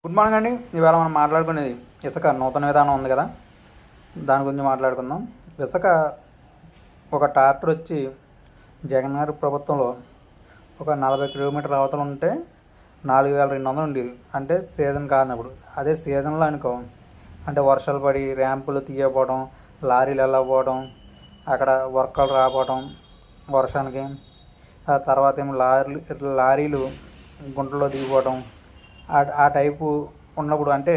Good morning అండి. ఇవాళ మనం మాట్లాడుకునేది ఇసుక నూతన విధానం ఉంది కదా, దాని గురించి మాట్లాడుకుందాం. ఇసుక ఒక ట్రాక్టర్ వచ్చి జగన్ గారి ప్రభుత్వంలో ఒక 40 కిలోమీటర్ల అవతల ఉంటే 4200 ఉండేది, అంటే సీజన్ కానప్పుడు. అదే సీజన్లో అనుకో, అంటే వర్షాలు పడి ర్యాంపులు తీయకపోవడం, లారీలు వెళ్ళకపోవడం, అక్కడ వర్కర్లు రాకపోవడం వర్షానికి, ఆ తర్వాత ఏమో లారీలు గుంటల్లో దిగిపోవడం, ఆ టైపు ఉన్నప్పుడు, అంటే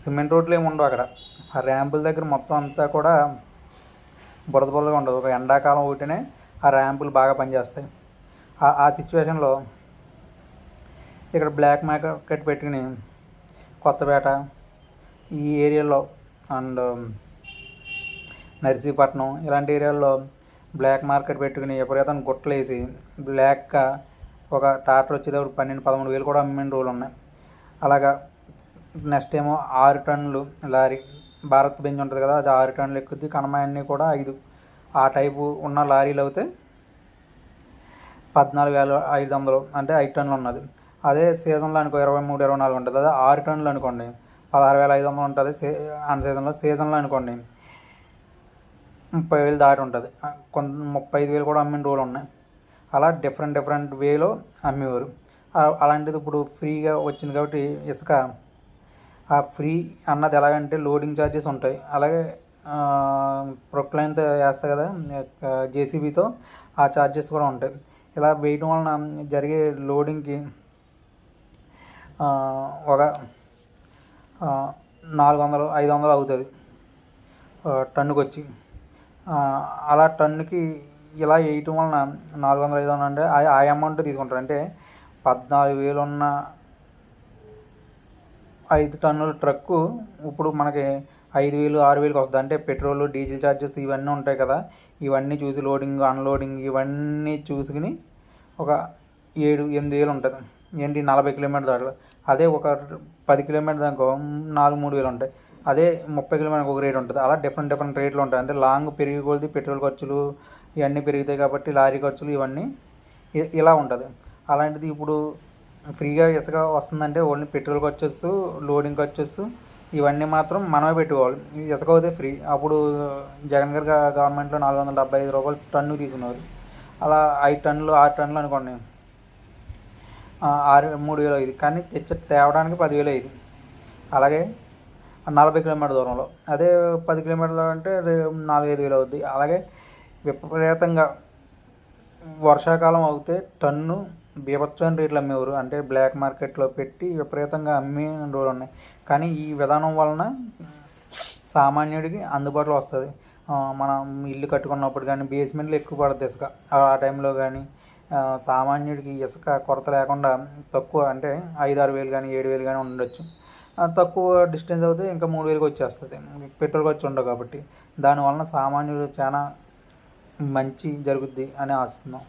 సిమెంట్ రోడ్లు ఏమి ఉండవు అక్కడ. ఆ ర్యాంపుల దగ్గర మొత్తం అంతా కూడా బురదగా ఉండదు. ఒక ఎండాకాలం ఒకటినే ఆ ర్యాంపులు బాగా పనిచేస్తాయి. ఆ సిచ్యువేషన్లో ఇక్కడ బ్లాక్ మార్కెట్ పెట్టుకుని కొత్తపేట ఈ ఏరియాలో అండ్ నర్సీపట్నం ఇలాంటి ఏరియాల్లో బ్లాక్ మార్కెట్ పెట్టుకుని ఎప్పుడైతే గుట్టలు వేసి బ్లాక్గా ఒక ట్రాక్టర్ వచ్చేటప్పుడు 12-13 వేలు కూడా అమ్మిన రోజులు ఉన్నాయి. అలాగా నెక్స్ట్ ఏమో 6 టన్నులు లారీ, భారత్ బెంజ్ ఉంటుంది కదా, అది 6 టన్నులు ఎక్కుద్ది. కనమాయన్నీ కూడా 5, ఆ టైపు ఉన్న లారీలు అయితే 14,500, అంటే 5 టన్నులు ఉన్నది. అదే సీజన్లో అనుకో 23-24 ఉంటుంది. అదే 6 టన్నులు అనుకోండి 16,500 ఉంటుంది. అన్ సీజన్లో అనుకోండి 30,000 దాటి ఉంటుంది. 35,000 కూడా అమ్మిన రోజులు ఉన్నాయి. అలా డిఫరెంట్ వేలో అమ్మేవారు. అలాంటిది ఇప్పుడు ఫ్రీగా వచ్చింది కాబట్టి ఇసుక, ఆ ఫ్రీ అన్నది ఎలాగంటే లోడింగ్ ఛార్జెస్ ఉంటాయి. అలాగే ప్రొక్లైన్తో వేస్తాయి కదా జేసీబీతో, ఆ ఛార్జెస్ కూడా ఉంటాయి. ఇలా వేయడం వలన జరిగే లోడింగ్కి ఒక 400-500 అవుతుంది టన్నుకి వచ్చి. అలా టన్నుకి ఇలా వేయటం వలన 400-500 అంటే ఆ అమౌంట్ తీసుకుంటారు. అంటే 14,000 ఉన్న 5 టన్నుల ట్రక్కు ఇప్పుడు మనకి 5,000-6,000కి వస్తుంది. అంటే పెట్రోల్, డీజిల్ ఛార్జెస్ ఇవన్నీ ఉంటాయి కదా, ఇవన్నీ చూసి లోడింగ్ అన్లోడింగ్ ఇవన్నీ చూసుకుని ఒక 7-8 వేలు ఉంటుంది. ఏంటి 40 కిలోమీటర్ దాంట్లో. అదే ఒక 10 కిలోమీటర్ అనుకో 4-3 వేలు ఉంటాయి. అదే 30 కిలోమీటర్కి ఒక రేట్ ఉంటుంది. అలా డిఫరెంట్ రేట్లు ఉంటాయి. అంటే లాంగ్ పెరిగి కొలిది పెట్రోల్ ఖర్చులు ఇవన్నీ పెరుగుతాయి కాబట్టి లారీ ఖర్చులు ఇవన్నీ ఇలా ఉంటుంది. అలాంటిది ఇప్పుడు ఫ్రీగా ఇసుక వస్తుందంటే ఓన్లీ పెట్రోల్ ఖర్చెస్, లోడింగ్ ఖర్చెస్ ఇవన్నీ మాత్రం మనమే పెట్టుకోవాలి. ఇసుక అయితే ఫ్రీ. అప్పుడు జగన్ గారి గవర్నమెంట్లో 475 రూపాయలు టన్ను తీసుకున్నారు. అలా 5 టన్నులు 6 టన్నులు అనుకోండి 3,000 అయింది. కానీ తేవడానికి 10,000 అయింది. అలాగే 40 కిలోమీటర్ దూరంలో, అదే 10 కిలోమీటర్లు అంటే 4-5 వేలు అవుద్ది. అలాగే విపరీతంగా వర్షాకాలం అవుతే టన్ను బీభత్సమైన రేట్లు అమ్మేవారు. అంటే బ్లాక్ మార్కెట్లో పెట్టి విపరీతంగా అమ్మే రోజులు ఉన్నాయి. కానీ ఈ విధానం వలన సామాన్యుడికి అందుబాటులో వస్తుంది. మనం ఇల్లు కట్టుకున్నప్పుడు కానీ బేస్మెంట్లో ఎక్కువ పడుతుంది ఇసుక. ఆ టైంలో కానీ సామాన్యుడికి ఇసుక కొరత లేకుండా తక్కువ, అంటే 5-6 వేలు కానీ 7 వేలు కానీ ఉండొచ్చు. తక్కువ డిస్టెన్స్ అవుతే ఇంకా 3,000కి వచ్చేస్తుంది. పెట్రోల్ ఖర్చు ఉండవు కాబట్టి దానివలన సామాన్యుడు చాలా మంచి జరుగుద్ది అని ఆశిస్తున్నాం.